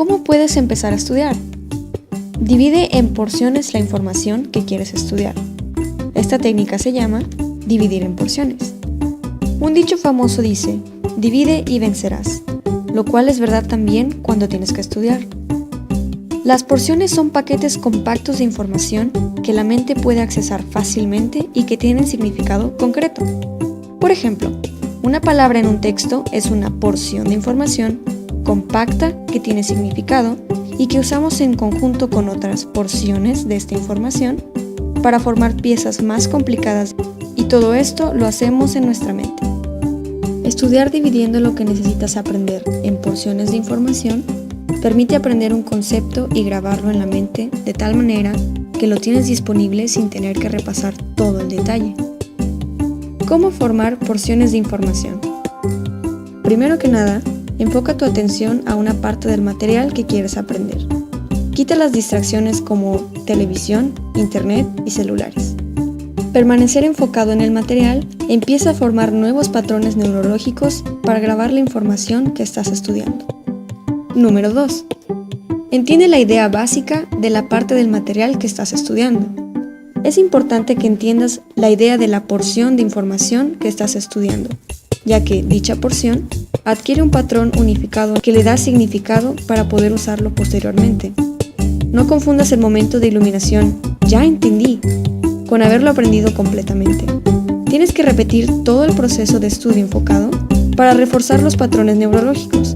¿Cómo puedes empezar a estudiar? Divide en porciones la información que quieres estudiar. Esta técnica se llama dividir en porciones. Un dicho famoso dice, divide y vencerás, lo cual es verdad también cuando tienes que estudiar. Las porciones son paquetes compactos de información que la mente puede accesar fácilmente y que tienen significado concreto. Por ejemplo, una palabra en un texto es una porción de información compacta que tiene significado y que usamos en conjunto con otras porciones de esta información para formar piezas más complicadas, y todo esto lo hacemos en nuestra mente. Estudiar dividiendo lo que necesitas aprender en porciones de información permite aprender un concepto y grabarlo en la mente de tal manera que lo tienes disponible sin tener que repasar todo el detalle. ¿Cómo formar porciones de información? Primero que nada, enfoca tu atención a una parte del material que quieres aprender. Quita las distracciones como televisión, internet y celulares. Permanecer enfocado en el material empieza a formar nuevos patrones neurológicos para grabar la información que estás estudiando. Número 2. Entiende la idea básica de la parte del material que estás estudiando. Es importante que entiendas la idea de la porción de información que estás estudiando, ya que dicha porción adquiere un patrón unificado que le da significado para poder usarlo posteriormente. No confundas el momento de iluminación, ya entendí, con haberlo aprendido completamente. Tienes que repetir todo el proceso de estudio enfocado para reforzar los patrones neurológicos.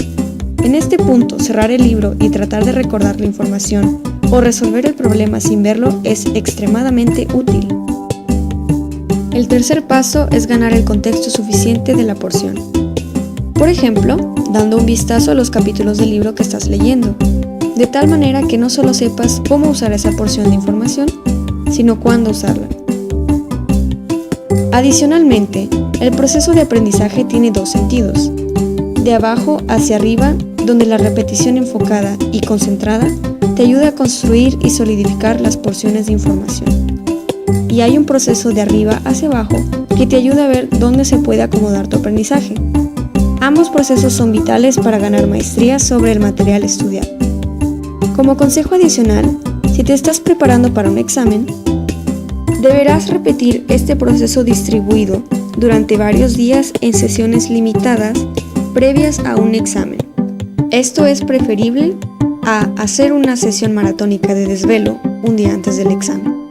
En este punto, cerrar el libro y tratar de recordar la información o resolver el problema sin verlo es extremadamente útil. El tercer paso es ganar el contexto suficiente de la porción. Por ejemplo, dando un vistazo a los capítulos del libro que estás leyendo, de tal manera que no solo sepas cómo usar esa porción de información, sino cuándo usarla. Adicionalmente, el proceso de aprendizaje tiene dos sentidos: de abajo hacia arriba, donde la repetición enfocada y concentrada te ayuda a construir y solidificar las porciones de información. Y hay un proceso de arriba hacia abajo que te ayuda a ver dónde se puede acomodar tu aprendizaje. Ambos procesos son vitales para ganar maestría sobre el material estudiado. Como consejo adicional, si te estás preparando para un examen, deberás repetir este proceso distribuido durante varios días en sesiones limitadas previas a un examen. Esto es preferible a hacer una sesión maratónica de desvelo un día antes del examen.